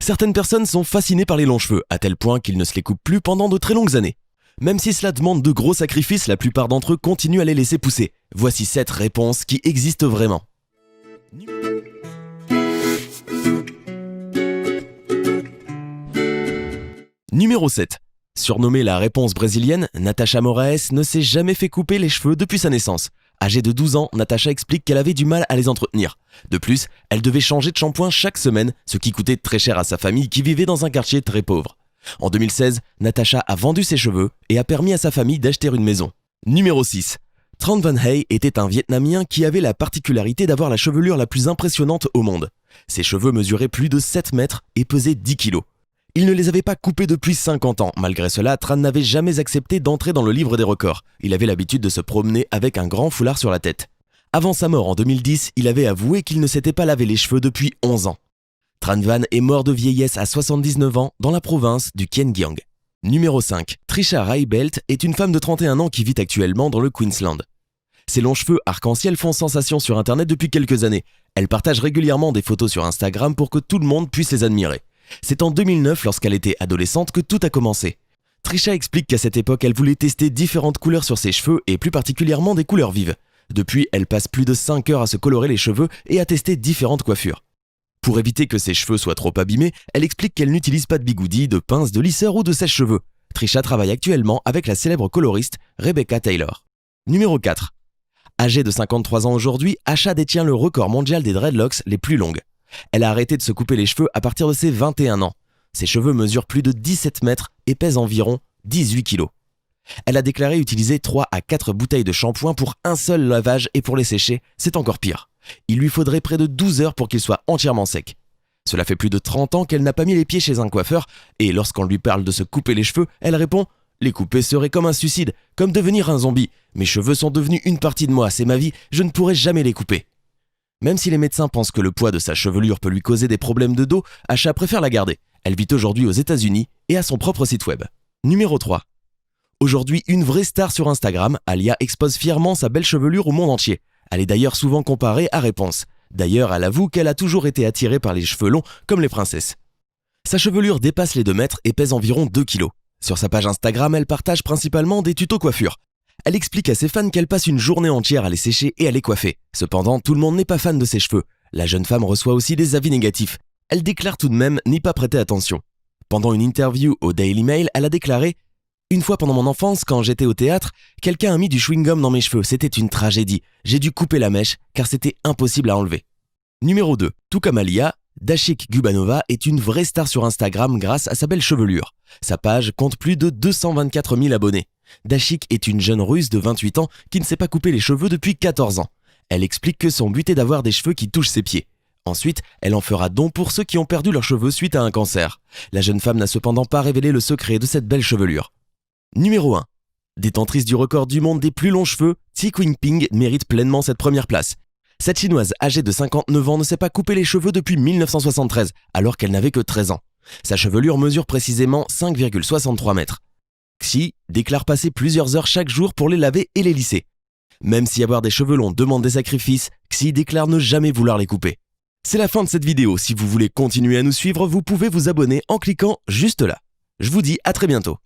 Certaines personnes sont fascinées par les longs cheveux, à tel point qu'ils ne se les coupent plus pendant de très longues années. Même si cela demande de gros sacrifices, la plupart d'entre eux continuent à les laisser pousser. Voici 7 réponses qui existent vraiment. Numéro 7. Surnommée la réponse brésilienne, Natasha Moraes ne s'est jamais fait couper les cheveux depuis sa naissance. Âgée de 12 ans, Natasha explique qu'elle avait du mal à les entretenir. De plus, elle devait changer de shampoing chaque semaine, ce qui coûtait très cher à sa famille qui vivait dans un quartier très pauvre. En 2016, Natasha a vendu ses cheveux et a permis à sa famille d'acheter une maison. Numéro 6. Tran Van Hay était un Vietnamien qui avait la particularité d'avoir la chevelure la plus impressionnante au monde. Ses cheveux mesuraient plus de 7 mètres et pesaient 10 kilos. Il ne les avait pas coupés depuis 50 ans. Malgré cela, Tran n'avait jamais accepté d'entrer dans le livre des records. Il avait l'habitude de se promener avec un grand foulard sur la tête. Avant sa mort en 2010, il avait avoué qu'il ne s'était pas lavé les cheveux depuis 11 ans. Tran Van est mort de vieillesse à 79 ans dans la province du Kiên Giang. Numéro 5. Trisha Raibelt est une femme de 31 ans qui vit actuellement dans le Queensland. Ses longs cheveux arc-en-ciel font sensation sur internet depuis quelques années. Elle partage régulièrement des photos sur Instagram pour que tout le monde puisse les admirer. C'est en 2009, lorsqu'elle était adolescente, que tout a commencé. Trisha explique qu'à cette époque, elle voulait tester différentes couleurs sur ses cheveux et plus particulièrement des couleurs vives. Depuis, elle passe plus de 5 heures à se colorer les cheveux et à tester différentes coiffures. Pour éviter que ses cheveux soient trop abîmés, elle explique qu'elle n'utilise pas de bigoudi, de pince, de lisseur ou de sèche-cheveux. Trisha travaille actuellement avec la célèbre coloriste Rebecca Taylor. Numéro 4. Âgée de 53 ans aujourd'hui, Asha détient le record mondial des dreadlocks les plus longues. Elle a arrêté de se couper les cheveux à partir de ses 21 ans. Ses cheveux mesurent plus de 17 mètres et pèsent environ 18 kilos. Elle a déclaré utiliser 3 à 4 bouteilles de shampoing pour un seul lavage et pour les sécher, c'est encore pire. Il lui faudrait près de 12 heures pour qu'ils soient entièrement secs. Cela fait plus de 30 ans qu'elle n'a pas mis les pieds chez un coiffeur et lorsqu'on lui parle de se couper les cheveux, elle répond « Les couper serait comme un suicide, comme devenir un zombie. Mes cheveux sont devenus une partie de moi, c'est ma vie, je ne pourrai jamais les couper. » Même si les médecins pensent que le poids de sa chevelure peut lui causer des problèmes de dos, Asha préfère la garder. Elle vit aujourd'hui aux États-Unis et a son propre site web. Numéro 3. Aujourd'hui, une vraie star sur Instagram, Alia expose fièrement sa belle chevelure au monde entier. Elle est d'ailleurs souvent comparée à Réponse. D'ailleurs, elle avoue qu'elle a toujours été attirée par les cheveux longs comme les princesses. Sa chevelure dépasse les 2 mètres et pèse environ 2 kilos. Sur sa page Instagram, elle partage principalement des tutos coiffure. Elle explique à ses fans qu'elle passe une journée entière à les sécher et à les coiffer. Cependant, tout le monde n'est pas fan de ses cheveux. La jeune femme reçoit aussi des avis négatifs. Elle déclare tout de même n'y pas prêter attention. Pendant une interview au Daily Mail, elle a déclaré « Une fois pendant mon enfance, quand j'étais au théâtre, quelqu'un a mis du chewing-gum dans mes cheveux. C'était une tragédie. J'ai dû couper la mèche car c'était impossible à enlever. » Numéro 2. Tout comme Alia, Dashik Gubanova est une vraie star sur Instagram grâce à sa belle chevelure. Sa page compte plus de 224 000 abonnés. Dashik est une jeune Russe de 28 ans qui ne s'est pas couper les cheveux depuis 14 ans. Elle explique que son but est d'avoir des cheveux qui touchent ses pieds. Ensuite, elle en fera don pour ceux qui ont perdu leurs cheveux suite à un cancer. La jeune femme n'a cependant pas révélé le secret de cette belle chevelure. Numéro 1. Détentrice du record du monde des plus longs cheveux, Ti Qingping mérite pleinement cette première place. Cette chinoise âgée de 59 ans ne s'est pas coupé les cheveux depuis 1973, alors qu'elle n'avait que 13 ans. Sa chevelure mesure précisément 5,63 mètres. Xi déclare passer plusieurs heures chaque jour pour les laver et les lisser. Même si avoir des cheveux longs demande des sacrifices, Xi déclare ne jamais vouloir les couper. C'est la fin de cette vidéo. Si vous voulez continuer à nous suivre, vous pouvez vous abonner en cliquant juste là. Je vous dis à très bientôt.